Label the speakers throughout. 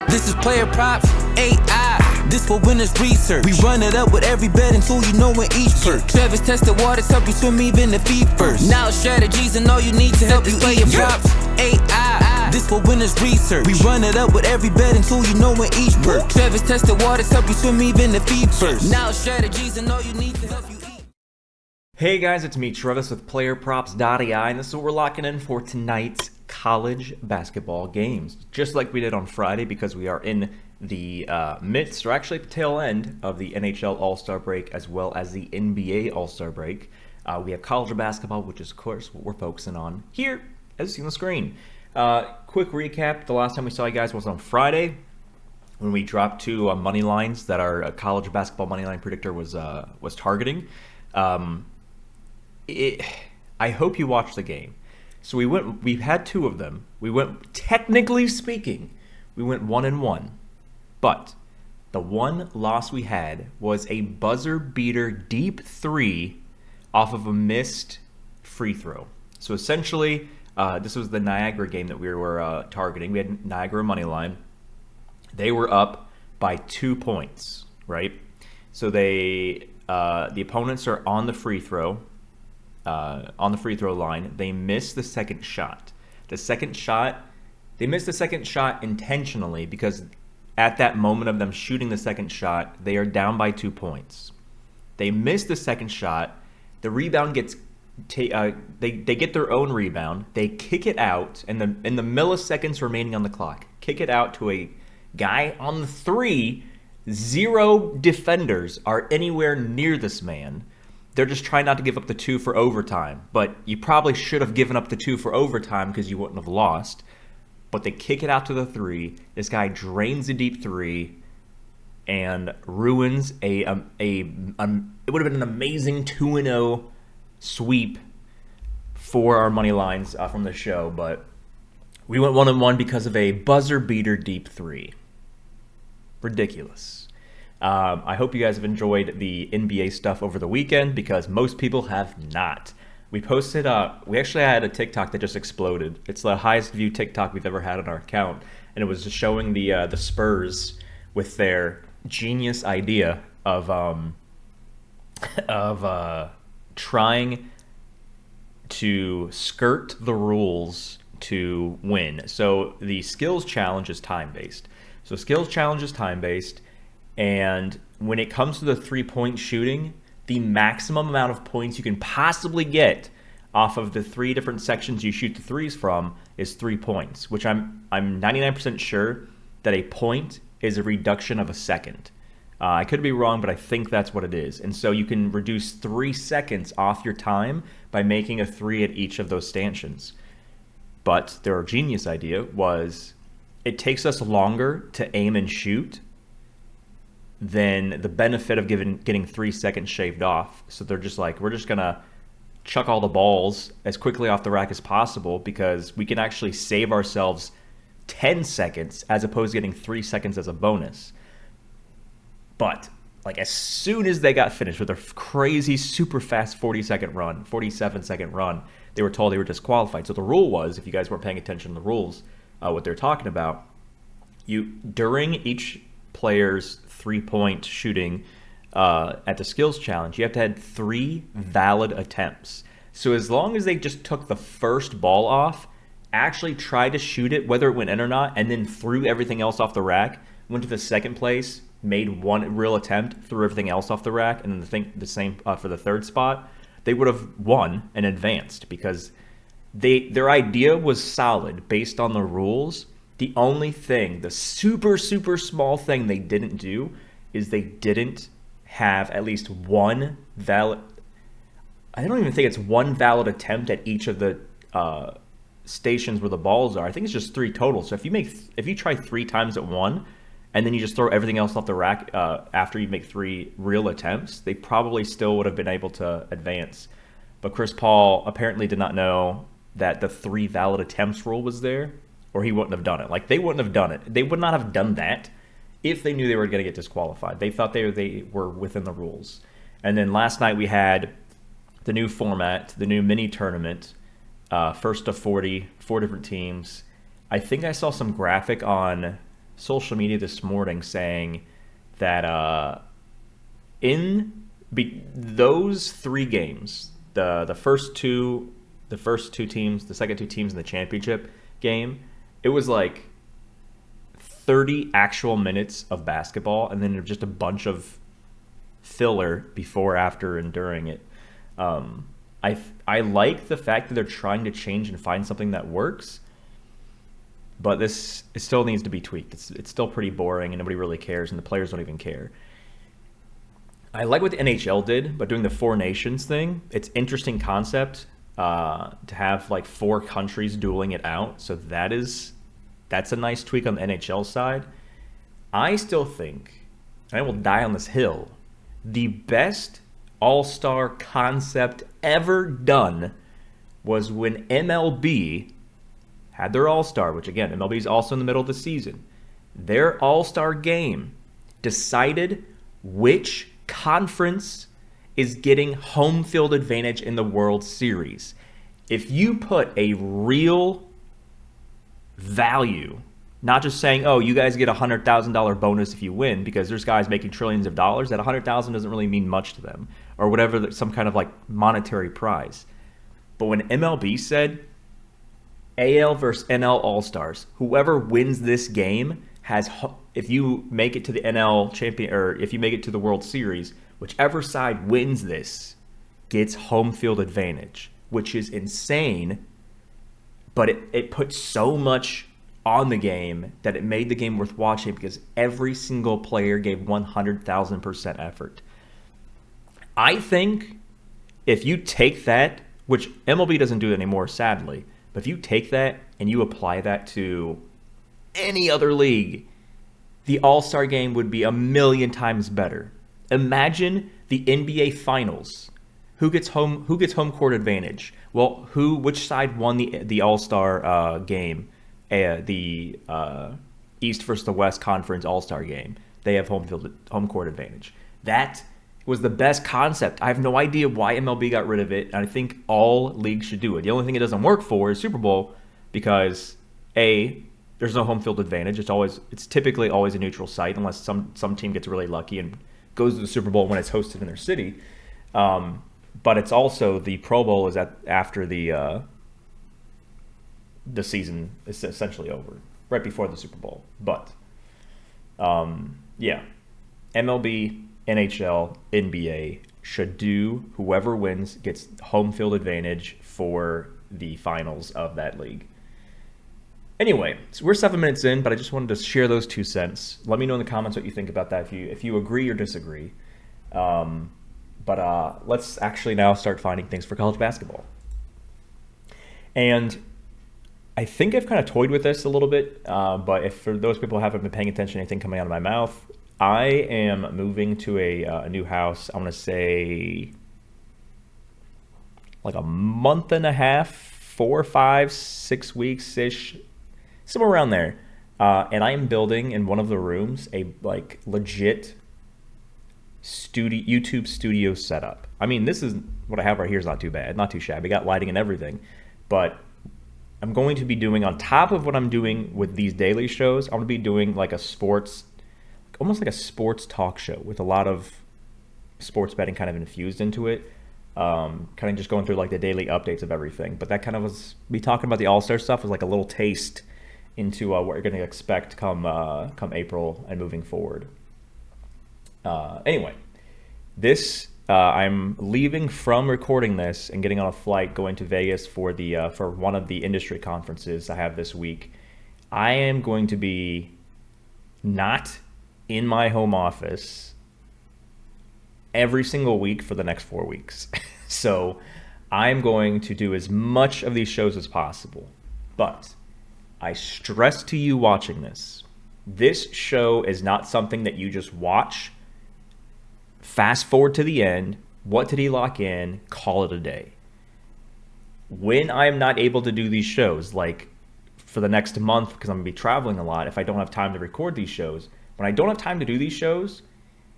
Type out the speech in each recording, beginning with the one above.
Speaker 1: This is PlayerProps.ai. This for winners research. We run it up with every betting tool you know in each perk. Trevor's tested waters help you swim even the feet first. Now strategies and all you need to help you PlayerProps.ai. This for winners research. We run it up with every betting tool you know in each perk. Trevor's tested waters help you swim even the feet first. Now strategies and all you need to help you eat.
Speaker 2: Hey guys, it's me, Travis with PlayerProps.ai, and this is what we're locking in for tonight's college basketball games. Just like we did on Friday, because we are in the midst, or actually at the tail end, of the NHL All-Star break as well as the NBA All-Star break. We have college basketball, which is, of course, what we're focusing on here, as you see on the screen. Quick recap, the last time we saw you guys was on Friday, when we dropped two money lines that our college basketball money line predictor was targeting. I hope you watched the game. So we've had two of them. We went, technically speaking, we went 1-1. But the one loss we had was a buzzer beater deep three off of a missed free throw. So essentially, this was the Niagara game that we were targeting. We had Niagara money line. They were up by 2 points, right? So the opponents are on the free throw. On the free throw line, they missed the second shot. They missed the second shot intentionally because at that moment of them shooting the second shot, they are down by 2 points. They missed the second shot. The rebound gets, they get their own rebound. They kick it out, and in the milliseconds remaining on the clock, kick it out to a guy on the three. 0 defenders are anywhere near this man. They're just trying not to give up the 2 for overtime. But you probably should have given up the 2 for overtime because you wouldn't have lost. But they kick it out to the 3. This guy drains a deep 3 and ruins it would have been an amazing 2-0 sweep for our money lines from the show. But we went 1-1 because of a buzzer beater deep 3. Ridiculous. I hope you guys have enjoyed the NBA stuff over the weekend, because most people have not. We posted, we actually had a TikTok that just exploded. It's the highest viewed TikTok we've ever had on our account, and it was just showing the Spurs with their genius idea of trying to skirt the rules to win. So the skills challenge is time-based. And when it comes to the three-point shooting, the maximum amount of points you can possibly get off of the 3 different sections you shoot the threes from is 3 points, which I'm 99% sure that a point is a reduction of a second. I could be wrong, but I think that's what it is. And so you can reduce 3 seconds off your time by making a 3 at each of those stanchions. But their genius idea was it takes us longer to aim and shoot than the benefit of getting 3 seconds shaved off. So they're just like, we're just gonna chuck all the balls as quickly off the rack as possible, because we can actually save ourselves 10 seconds as opposed to getting 3 seconds as a bonus. But like, as soon as they got finished with their crazy super fast 47-second run, they were told they were disqualified. So the rule was, if you guys weren't paying attention to the rules, what they're talking about, during each player's 3-point shooting at the skills challenge, you have to have 3 valid attempts. So as long as they just took the first ball off, actually tried to shoot it, whether it went in or not, and then threw everything else off the rack, went to the second place, made 1 real attempt, threw everything else off the rack, and then the same for the third spot, they would have won and advanced, because their idea was solid based on the rules. The only thing, the super, super small thing they didn't do is they didn't have at least 1 valid, I don't even think it's 1 valid attempt at each of the stations where the balls are. I think it's just 3 total. So if you try 3 times at one, and then you just throw everything else off the rack after you make 3 real attempts, they probably still would have been able to advance. But Chris Paul apparently did not know that the 3 valid attempts rule was there, or he wouldn't have done it. Like, they wouldn't have done it. They would not have done that if they knew they were going to get disqualified. They thought they were within the rules. And then last night we had the new format, the new mini tournament, first to 40, 4 different teams. I think I saw some graphic on social media this morning saying that those 3 games, the first two teams, the second 2 teams in the championship game, it was like 30 actual minutes of basketball, and then just a bunch of filler before, after, and during it. I like the fact that they're trying to change and find something that works, but it still needs to be tweaked. It's still pretty boring, and nobody really cares, and the players don't even care. I like what the NHL did, but doing the 4 nations thing, it's interesting concept to have like 4 countries dueling it out. So that's a nice tweak on the NHL side. I still think, and I will die on this hill, the best all-star concept ever done was when MLB had their all-star, which again, MLB is also in the middle of the season. Their all-star game decided which conference is getting home field advantage in the World Series. If you put a real value, not just saying, oh, you guys get a $100,000 bonus if you win, because there's guys making trillions of dollars, that $100,000 doesn't really mean much to them, or whatever, some kind of like monetary prize. But when MLB said AL versus NL All-Stars, whoever wins this game has, if you make it to the NL champion, or if you make it to the World Series, whichever side wins this gets home field advantage, which is insane. But it put so much on the game that it made the game worth watching, because every single player gave 100,000% effort. I think if you take that, which MLB doesn't do anymore, sadly, but if you take that and you apply that to any other league, the All-Star game would be 1,000,000 times better. Imagine the NBA Finals. Who gets home court advantage? Well, which side won the All-Star game? The East versus the West Conference All-Star game. They have home court advantage. That was the best concept. I have no idea why MLB got rid of it, and I think all leagues should do it. The only thing it doesn't work for is Super Bowl, because there's no home field advantage. It's typically always a neutral site, unless some team gets really lucky and goes to the Super Bowl when it's hosted in their city. But it's also, the Pro Bowl is after the season is essentially over, right before the Super Bowl. But yeah, MLB, NHL, NBA should do, whoever wins gets home field advantage for the finals of that league. Anyway, so we're 7 minutes in, but I just wanted to share those 2 cents. Let me know in the comments what you think about that, if you agree or disagree. But let's actually now start finding things for college basketball. And I think I've kind of toyed with this a little bit, but if for those people who haven't been paying attention to anything coming out of my mouth, I am moving to a new house. I want to say like a month and a half, 4, 5, 6 weeks-ish, somewhere around there. And I am building in one of the rooms a like legit YouTube studio setup. I mean, this is what I have right here is not too bad, not too shabby. Got lighting and everything, but I'm going to be doing, on top of what I'm doing with these daily shows, I'm going to be doing like almost like a sports talk show with a lot of sports betting kind of infused into it. Kind of just going through like the daily updates of everything. But that kind of was me talking about the All-Star stuff was like a little taste into what you're going to expect come April and moving forward. Anyway, I'm leaving from recording this and getting on a flight going to Vegas for one of the industry conferences I have this week. I am going to be not in my home office every single week for the next 4 weeks. So I'm going to do as much of these shows as possible. But I stress to you watching this show is not something that you just watch, fast forward to the end, what did he lock in, call it a day. When I'm not able to do these shows, like for the next month, because I'm going to be traveling a lot, if I don't have time to record these shows, when I don't have time to do these shows,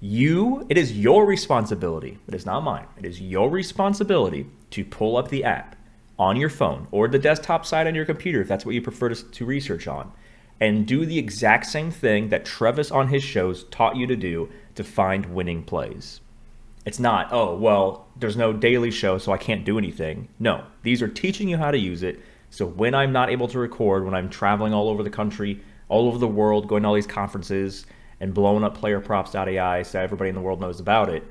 Speaker 2: it is your responsibility. It is not mine. It is your responsibility to pull up the app on your phone or the desktop side on your computer, if that's what you prefer to research on. and do the exact same thing that Travis on his shows taught you to do to find winning plays. It's not, oh, well, there's no daily show, so I can't do anything. No, these are teaching you how to use it. So when I'm not able to record, when I'm traveling all over the country, all over the world, going to all these conferences and blowing up PlayerProps.ai so everybody in the world knows about it,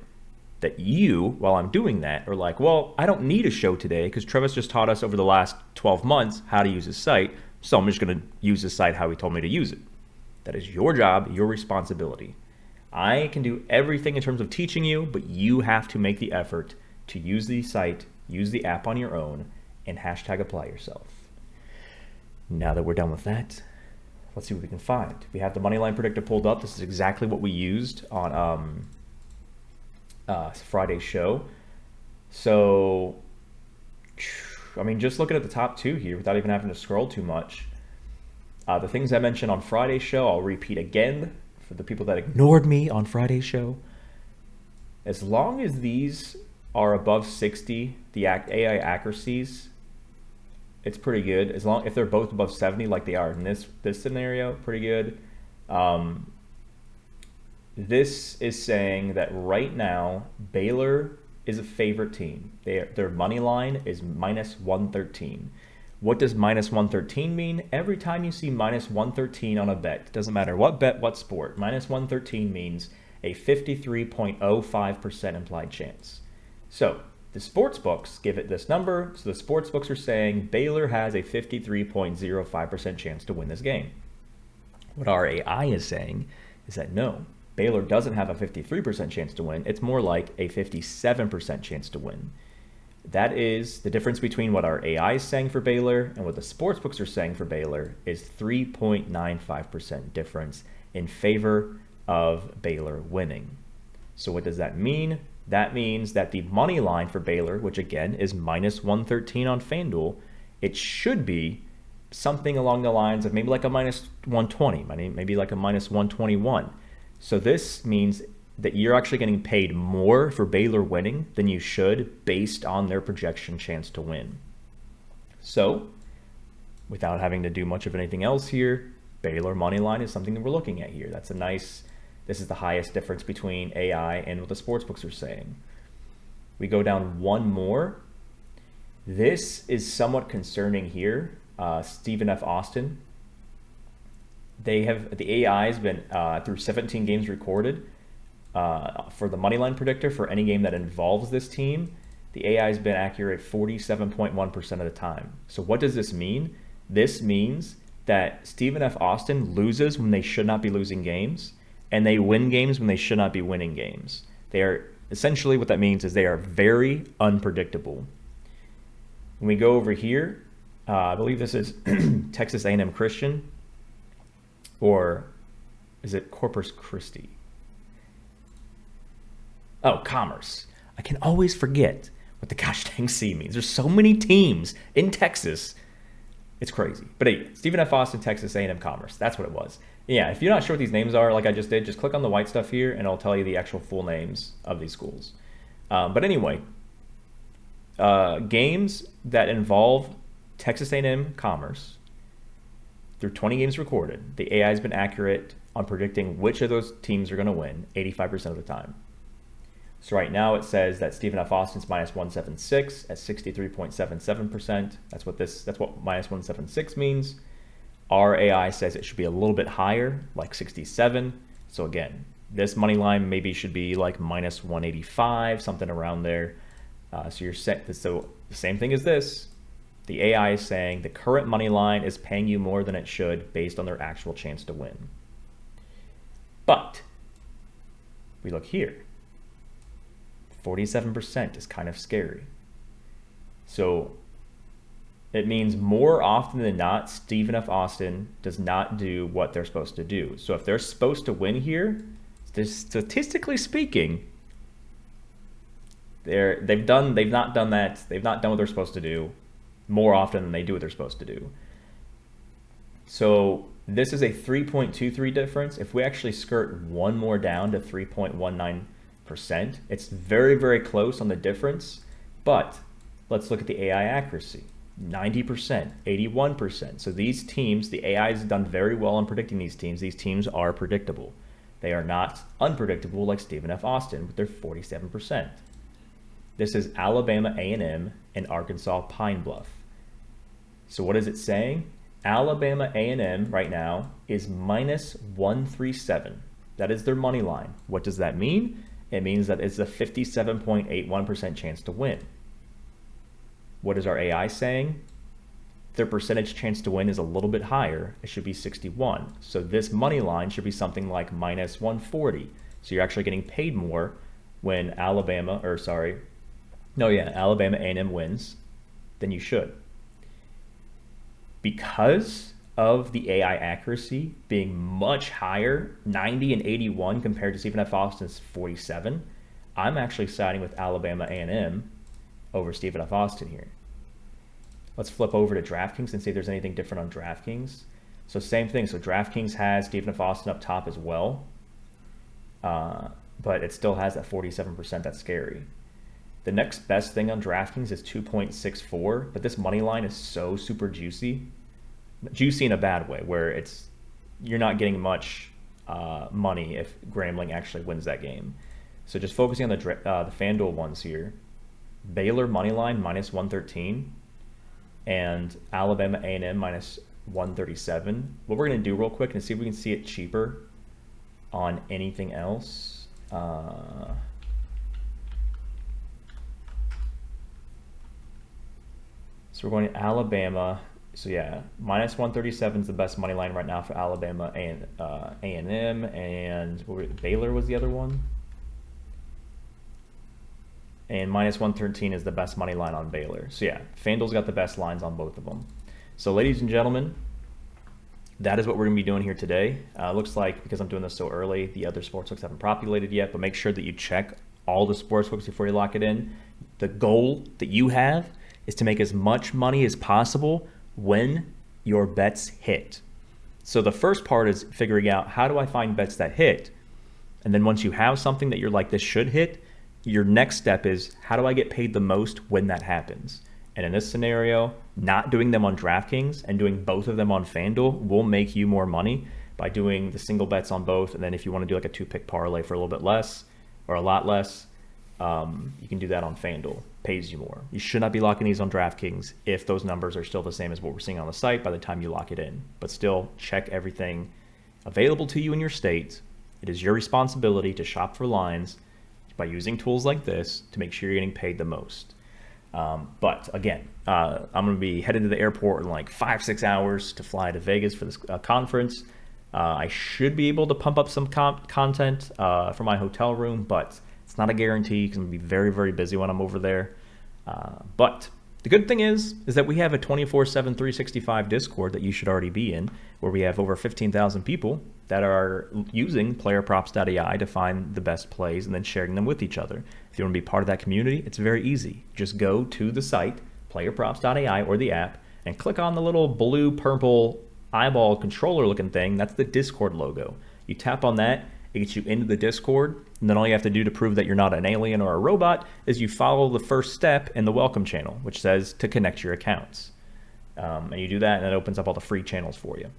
Speaker 2: that you, while I'm doing that, are like, well, I don't need a show today because Travis just taught us over the last 12 months how to use his site, so I'm just going to use his site how he told me to use it. That is your job, your responsibility. I can do everything in terms of teaching you, but you have to make the effort to use the site, use the app on your own, and hashtag apply yourself. Now that we're done with that, let's see what we can find. We have the moneyline predictor pulled up. This is exactly what we used on Friday's show. So, I mean, just looking at the top two here without even having to scroll too much. The things I mentioned on Friday's show, I'll repeat again for the people that ignored me on Friday's show. As long as these are above 60, the AI accuracies, it's pretty good. As long if they're both above 70, like they are in this scenario, pretty good. This is saying that right now Baylor is a favorite team. Their money line is minus 113. What does minus 113 mean? Every time you see minus 113 on a bet, doesn't matter what bet, what sport, minus 113 means a 53.05% implied chance. So the sports books give it this number. So the sports books are saying Baylor has a 53.05% chance to win this game. What our AI is saying is that no, Baylor doesn't have a 53% chance to win. It's more like a 57% chance to win. That is the difference between what our AI is saying for Baylor and what the sports books are saying for Baylor is 3.95% difference in favor of Baylor winning. So what does that mean? That means that the money line for Baylor, which again is minus 113 on FanDuel, it should be something along the lines of maybe like a minus 120, maybe like a minus 121. So this means that you're actually getting paid more for Baylor winning than you should based on their projection chance to win. So without having to do much of anything else here, Baylor money line is something that we're looking at here. That's a nice, this is the highest difference between AI and what the sports books are saying. We go down one more. This is somewhat concerning here. Stephen F. Austin. The AI has been through 17 games recorded for the moneyline predictor for any game that involves this team. The AI has been accurate 47.1% of the time. So what does this mean? This means that Stephen F. Austin loses when they should not be losing games, and they win games when they should not be winning games. They are essentially, what that means is they are very unpredictable. When we go over here, I believe this is Texas A&M Christian, or is it Corpus Christi? Oh, Commerce. I can always forget what the gosh dang C means. There's so many teams in Texas. It's crazy. But hey, Stephen F. Austin, Texas A&M Commerce. That's what it was. Yeah, if you're not sure what these names are, like I just did, just click on the white stuff here and it'll tell you the actual full names of these schools. But anyway, games that involve Texas A&M Commerce, through 20 games recorded, the AI has been accurate on predicting which of those teams are going to win 85% of the time. So right now it says that Stephen F. Austin's minus 176 at 63.77%. That's what minus 176 means. Our AI says it should be a little bit higher, like 67. So again, this money line maybe should be like minus 185, something around there. So you're set. So the same thing as this. The AI is saying the current money line is paying you more than it should based on their actual chance to win. But we look here. 47% is kind of scary. So it means more often than not, Stephen F. Austin does not do what they're supposed to do. So if they're supposed to win here, statistically speaking, they've not done that. They've not done what they're supposed to do more often than they do what they're supposed to do. So this is a 3.23 difference. If we actually skirt one more down to 3.19%, it's very, very close on the difference. But let's look at the AI accuracy. 90%, 81%. So these teams, the AI has done very well in predicting these teams. These teams are predictable. They are not unpredictable like Stephen F. Austin, but they're 47%. This is Alabama A&M and Arkansas Pine Bluff. So what is it saying? Alabama A&M right now is minus 137. That is their money line. What does that mean? It means that it's a 57.81% chance to win. What is our AI saying? Their percentage chance to win is a little bit higher. It should be 61. So this money line should be something like minus 140. So you're actually getting paid more when Alabama A&M wins than you should. Because of the AI accuracy being much higher, 90 and 81 compared to Stephen F. Austin's 47, I'm actually siding with Alabama A&M over Stephen F. Austin here. Let's flip over to DraftKings and see if there's anything different on DraftKings. So same thing. So DraftKings has Stephen F. Austin up top as well, but it still has that 47%. That's scary. The next best thing on DraftKings is 2.64, but this money line is so super juicy in a bad way, where you're not getting much money if Grambling actually wins that game. So just focusing on the FanDuel ones here, Baylor money line minus 113 and Alabama A&M minus 137. What we're going to do real quick and see if we can see it cheaper on anything else. So we're going to Alabama. So yeah, minus 137 is the best money line right now for Alabama and A&M, and Baylor was the other one. And minus 113 is the best money line on Baylor. So yeah, FanDuel's got the best lines on both of them. So ladies and gentlemen, that is what we're going to be doing here today. Looks like, because I'm doing this so early, the other sportsbooks haven't populated yet, but make sure that you check all the sportsbooks before you lock it in. The goal that you have is to make as much money as possible when your bets hit. So the first part is figuring out, how do I find bets that hit? And then once you have something that you're like, this should hit, your next step is, how do I get paid the most when that happens? And in this scenario, not doing them on DraftKings and doing both of them on FanDuel will make you more money by doing the single bets on both. And then if you want to do like a 2-pick parlay for a little bit less or a lot less, you can do that on FanDuel. Pays you more. You should not be locking these on DraftKings if those numbers are still the same as what we're seeing on the site by the time you lock it in. But still, check everything available to you in your state. It is your responsibility to shop for lines by using tools like this to make sure you're getting paid the most. But again, I'm going to be headed to the airport in like 5-6 hours to fly to Vegas for this conference. I should be able to pump up some content for my hotel room, but it's not a guarantee because I'm going to be very, very busy when I'm over there. But the good thing is that we have a 24/7, 365 Discord that you should already be in, where we have over 15,000 people that are using PlayerProps.ai to find the best plays and then sharing them with each other. If you want to be part of that community, it's very easy. Just go to the site, PlayerProps.ai, or the app, and click on the little blue, purple eyeball controller looking thing. That's the Discord logo. You tap on that, it gets you into the Discord, and then all you have to do to prove that you're not an alien or a robot is you follow the first step in the welcome channel, which says to connect your accounts. And you do that, and it opens up all the free channels for you.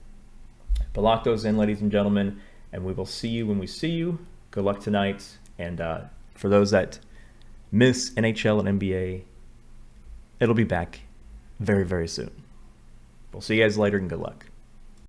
Speaker 2: But lock those in, ladies and gentlemen, and we will see you when we see you. Good luck tonight. And for those that miss NHL and NBA, it'll be back very, very soon. We'll see you guys later, and good luck.